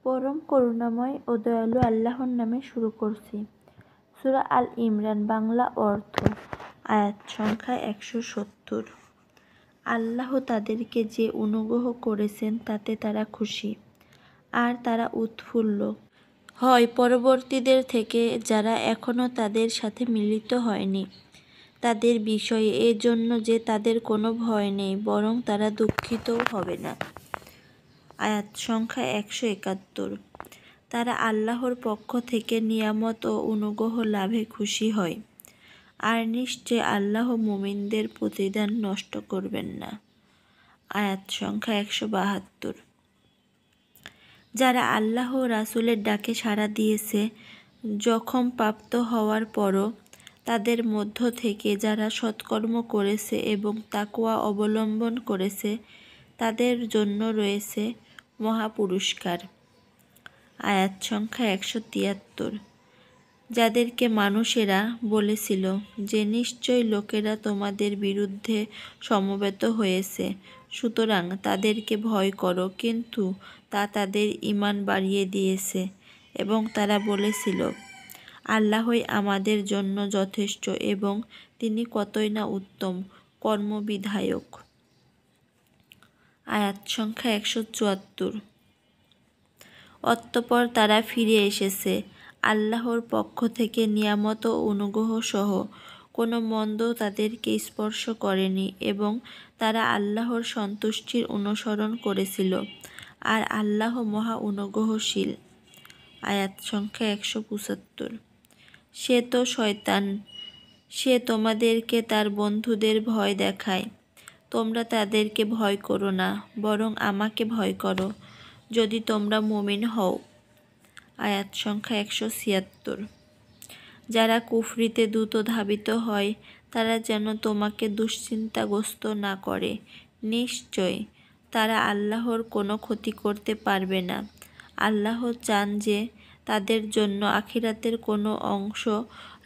পরম করুণাময় ও দয়ালু আল্লাহর নামে শুরু করছি। সূরা আল ইমরান বাংলা অর্থ। আয়াত সংখ্যা ১৭০। আল্লাহ তাদেরকে যে অনুগ্রহ করেছেন তাতে তারা খুশি, আর তারা উৎফুল্ল হয় পরবর্তীদের থেকে যারা এখনও তাদের সাথে মিলিত হয়নি তাদের বিষয়ে, এজন্য যে তাদের কোনো ভয় নেই, বরং তারা দুঃখিতও হবে না। আয়াত সংখ্যা ১৭১। তারা আল্লাহর পক্ষ থেকে নিয়ামত ও অনুগ্রহ লাভে খুশি হয়, আর নিশ্চয় আল্লাহ মুমিনদের প্রতিদান নষ্ট করবেন না। আয়াত সংখ্যা ১৭২। যারা আল্লাহ ও রাসূলের ডাকে সাড়া দিয়েছে জখম প্রাপ্ত হওয়ার পরও তাদের মধ্য থেকে যারা সৎকর্ম করেছে এবং তাকওয়া অবলম্বন করেছে তাদের জন্য রয়েছে মহাপুরস্কার। আয়াত সংখ্যা ১৭৩। যাদেরকে মানুষেরা বলেছিল যে নিশ্চয় লোকেরা তোমাদের বিরুদ্ধে সমবেত হয়েছে, সুতরাং তাদেরকে ভয় করো, কিন্তু তা তাদের ঈমান বাড়িয়ে দিয়েছে এবং তারা বলেছিল আল্লাহই আমাদের জন্য যথেষ্ট এবং তিনি কতই না উত্তম কর্মবিধায়ক। আয়াত সংখ্যা ১৭৪। অতঃপর তারা ফিরে এসেছে আল্লাহর পক্ষ থেকে নিয়ামত ও অনুগ্রহ সহ, কোনো মন্দ তাদেরকে স্পর্শ করেনি এবং তারা আল্লাহর সন্তুষ্টির অনুসরণ করেছিল, আর আল্লাহ মহা অনুগ্রহশীল। আয়াত সংখ্যা ১৭৫। সে তো শয়তান, সে তোমাদেরকে তার বন্ধুদের ভয় দেখায়। তোমরা তাদেরকে ভয় করো না, বরং আমাকে ভয় করো যদি তোমরা মুমিন হও। আয়াত সংখ্যা ১৭৬। যারা কুফরিতে দ্রুত ধাবিত হয় তারা যেন তোমাকে দুশ্চিন্তাগ্রস্ত না করে। নিশ্চয় তারা আল্লাহর কোনো ক্ষতি করতে পারবে না। আল্লাহ চান যে তাদের জন্য আখিরাতের কোনো অংশ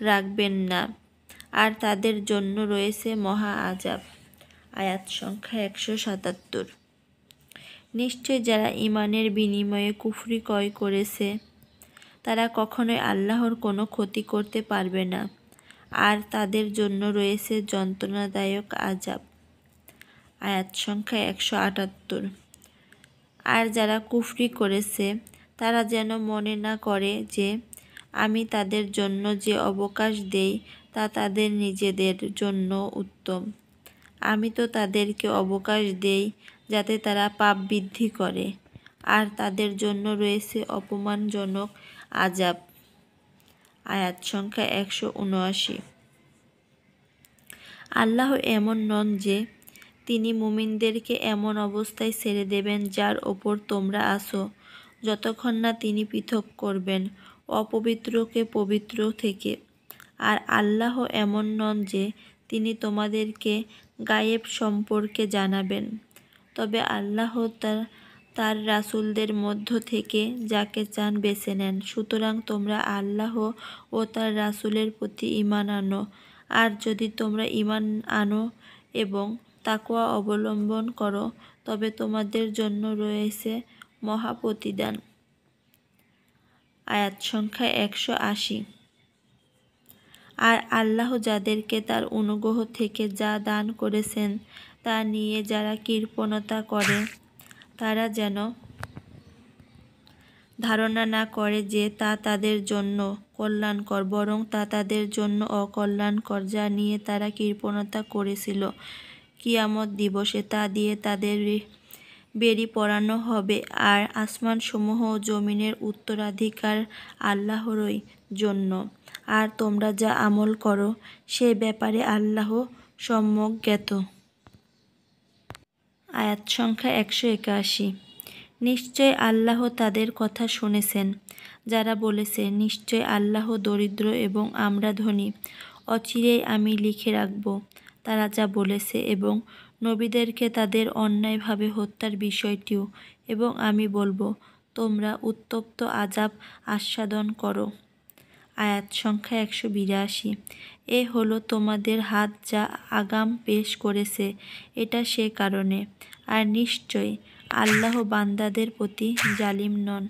রাখবেন না, আর তাদের জন্য রয়েছে মহা আযাব। আয়াত সংখ্যা ১৭৭। নিশ্চয় যারা ঈমানের বিনিময়ে কুফরি ক্রয় করেছে তারা কখনোই আল্লাহর কোনো ক্ষতি করতে পারবে না, আর তাদের জন্য রয়েছে যন্ত্রণাদায়ক আযাব। আয়াত সংখ্যা ১৭৮। আর যারা কুফরি করেছে তারা যেন মনে না করে যে আমি তাদের জন্য যে অবকাশ দেই তা তাদের নিজেদের জন্য উত্তম। আমি তো তাদেরকে অবকাশ দেই যাতে তারা পাপ বৃদ্ধি করে, আর তাদের জন্য রয়েছে অপমানজনক আযাব। আয়াত সংখ্যা ১৭৯। আল্লাহ এমন নন যে তিনি মুমিনদেরকে এমন অবস্থায় ছেড়ে দেবেন যার ওপর তোমরা আছো, যতক্ষণ না তিনি পৃথক করবেন অপবিত্রকে পবিত্র থেকে। আর আল্লাহ এমন নন যে তিনি তোমাদেরকে গায়েব সম্পর্কে জানাবেন, তবে আল্লাহ তার রাসূলদের মধ্য থেকে যাকে চান বেছে নেন। সুতরাং তোমরা আল্লাহ ও তার রাসূলের প্রতি ঈমান আনো, আর যদি তোমরা ঈমান আনো এবং তাকওয়া অবলম্বন করো তবে তোমাদের জন্য রয়েছে মহা প্রতিদান। আয়াত সংখ্যা ১৮০। আর আল্লাহ যাদেরকে তার অনুগ্রহ থেকে যা দান করেছেন তা নিয়ে যারা কৃপণতা করে তারা যেন ধারণা না করে যে তা তাদের জন্য কল্যাণকর, বরং তা তাদের জন্য অকল্যাণকর, যা নিয়ে তারা কৃপণতা করেছিল। কিয়ামত দিবসে তা দিয়ে তাদের বেড়ি পরানো হবে, আর আসমানসমূহ ও জমিনের উত্তরাধিকার আল্লাহরই জন্য, আর তোমরা যা আমল করো সে ব্যাপারে আল্লাহ সম্যক জ্ঞাত। আয়াত সংখ্যা ১৮১। নিশ্চয় আল্লাহ তাদের কথা শুনেছেন যারা বলেছে নিশ্চয় আল্লাহ দরিদ্র এবং আমরা ধনী, অচিরেই আমি লিখে রাখব তারা যা বলেছে এবং নবীদেরকে তাদের অন্যায়ভাবে হত্যার বিষয়টিও, এবং আমি বলবো তোমরা উত্তপ্ত আযাব আস্বাদন করো। আয়াত সংখ্যা ১৮২। এ হলো তোমাদের হাত যা আগাম পেশ করেছে, এটা সে কারণে, আর নিশ্চয় আল্লাহ বান্দাদের প্রতি জালিম নন।